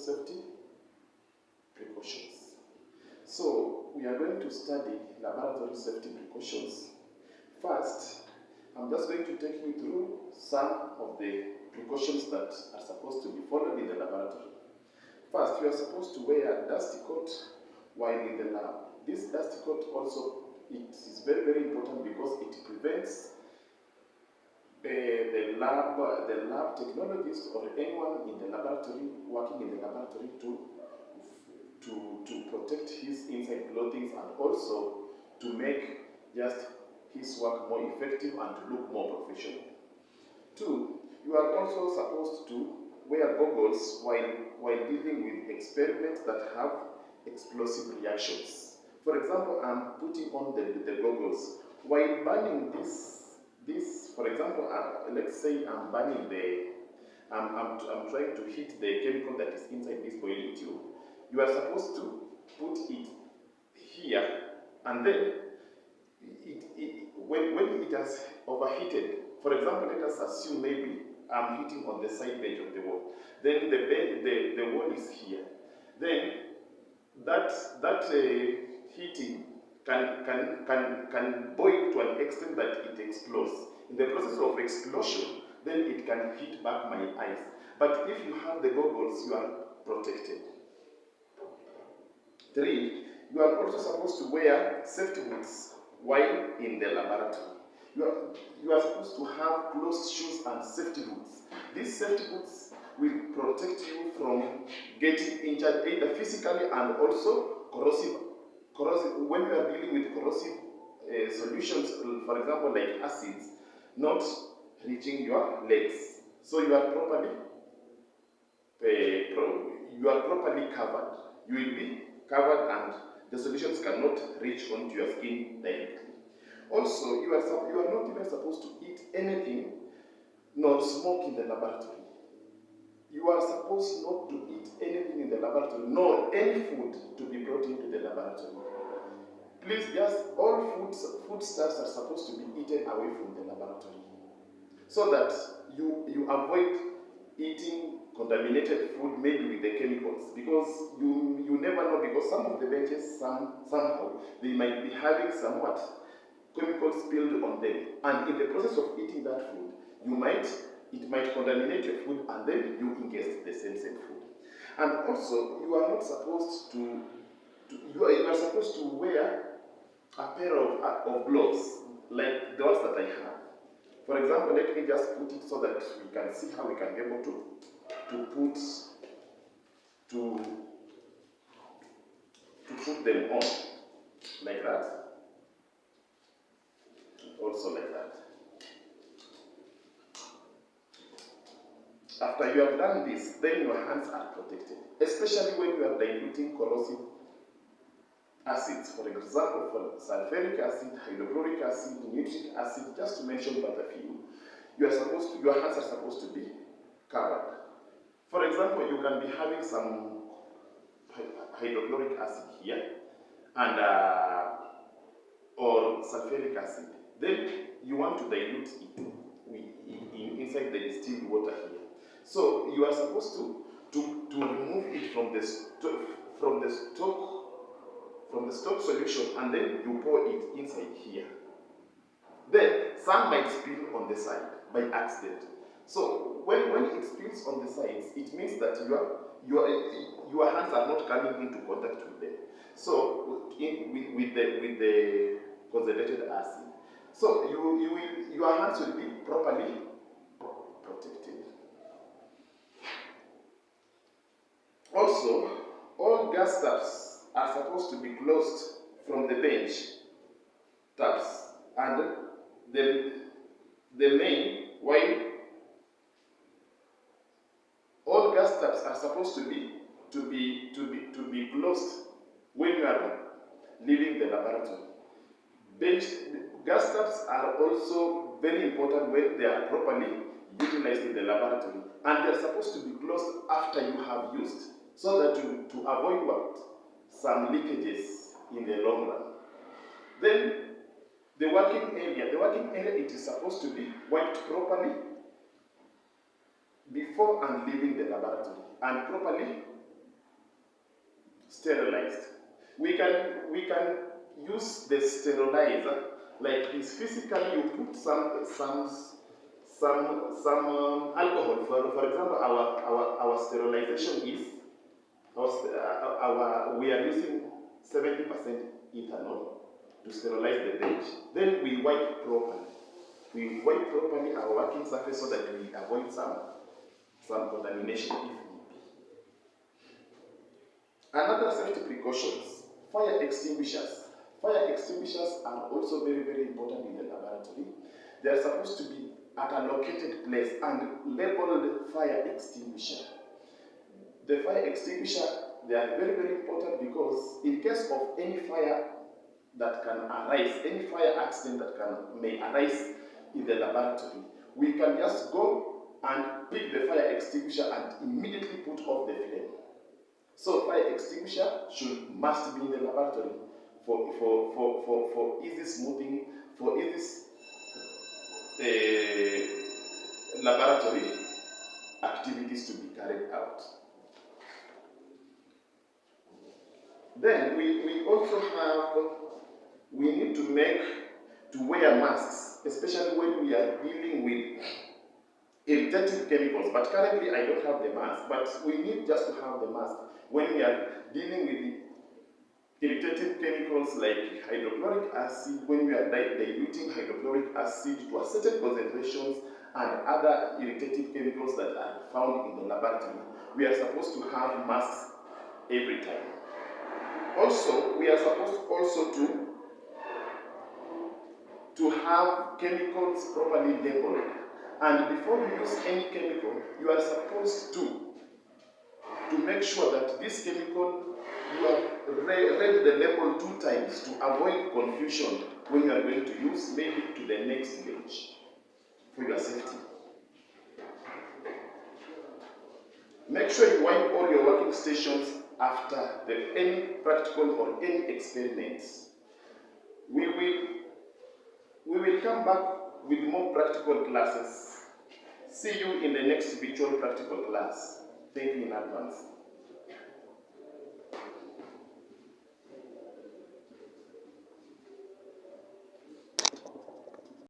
safety precautions. So we are going to study laboratory safety precautions. First, I'm just going to take you through some of the precautions that are supposed to be followed in the laboratory. First, you are supposed to wear a dusty coat while in the lab. This dusty coat also, it is very, very important because it prevents the lab technologist or anyone in the laboratory, working in the laboratory, to protect his inside clothing and also to make just his work more effective and to look more professional. Two, you are also supposed to wear goggles while dealing with experiments that have explosive reactions. For example, I'm putting on the goggles while burning this, for example, let's say I'm burning I'm trying to heat the chemical that is inside this boiling tube. You are supposed to put it here, and then when it has overheated, for example, let us assume maybe I'm heating on the side edge of the wall. Then the wall is here. Then that heating can boil to an extent that it explodes. In the process of explosion, then it can hit back my eyes. But if you have the goggles, you are protected. 3, you are also supposed to wear safety boots while in the laboratory. You are supposed to have closed shoes and safety boots. These safety boots will protect you from getting injured either physically and also corrosive. When you are dealing with corrosive solutions, for example, like acids, not reaching your legs. So you are properly covered. You will be covered and the solutions cannot reach onto your skin directly. Also, you are not even supposed to eat anything nor smoke in the laboratory. You are supposed not to eat anything in the laboratory, nor any food to be brought into the laboratory. Please, just all foodstuffs are supposed to be eaten away from the laboratory, so that you avoid eating contaminated food maybe with the chemicals, because you never know, because some of the benches somehow they might be having somewhat chemicals spilled on them, and in the process of eating that food, it might contaminate your food, and then you ingest the same food. And also, you are not supposed you are supposed to wear a pair of gloves like the ones that I have. For example, let me just put it so that we can see how we can be able to put them on like that. Also like that. After you have done this, then your hands are protected, especially when you are diluting corrosive acids. For example, for sulfuric acid, hydrochloric acid, nitric acid, just to mention but a few, your hands are supposed to be covered. For example, you can be having some hydrochloric acid here and or sulfuric acid. Then you want to dilute it inside the distilled water here. So you are supposed to remove it from the stock solution, and then you pour it inside here. Then some might spill on the side by accident. So when it spills on the sides, it means that your hands are not coming into contact with them. So with the concentrated acid. So your hands will be properly protected. Also, all gas taps are supposed to be closed from the bench taps, and the main, while all gas taps are supposed to be closed when you are leaving the laboratory. Gas taps are also very important when they are properly utilized in the laboratory, and they are supposed to be closed after you have used, so that to avoid some leakages in the long run. Then the working area, it is supposed to be wiped properly before and leaving the laboratory, and properly We can use the sterilizer like this. Physically, you put some alcohol. For example, our sterilization is we are using 70% ethanol to sterilize the bench. Then we wipe properly. We wipe properly our working surface so that we avoid some contamination if need be. Another safety precautions, fire extinguishers. Fire extinguishers are also very, very important in the laboratory. They are supposed to be at a located place and labeled fire extinguisher. The fire extinguisher, they are very, very important because in case of any fire that can arise, any fire accident that may arise in the laboratory, we can just go and pick the fire extinguisher and immediately put off the flame. So fire extinguisher must be in the laboratory for easy smoothing, for easy laboratory activities to be carried out. Then we also we need to wear masks, especially when we are dealing with irritative chemicals. But currently I don't have the mask, but we need just to have the mask when we are dealing with irritative chemicals like hydrochloric acid, when we are diluting hydrochloric acid to a certain concentrations and other irritative chemicals that are found in the laboratory. We are supposed to have masks every time. Also, we are supposed also to have chemicals properly labeled. And before you use any chemical, you are supposed to make sure that this chemical, you have read the label 2 times to avoid confusion when you are going to use, maybe to the next bench for your safety. Make sure you wipe all your working stations after any practical or any experiments. We will come back with more practical classes. See you in the next virtual practical class. Thank you in advance.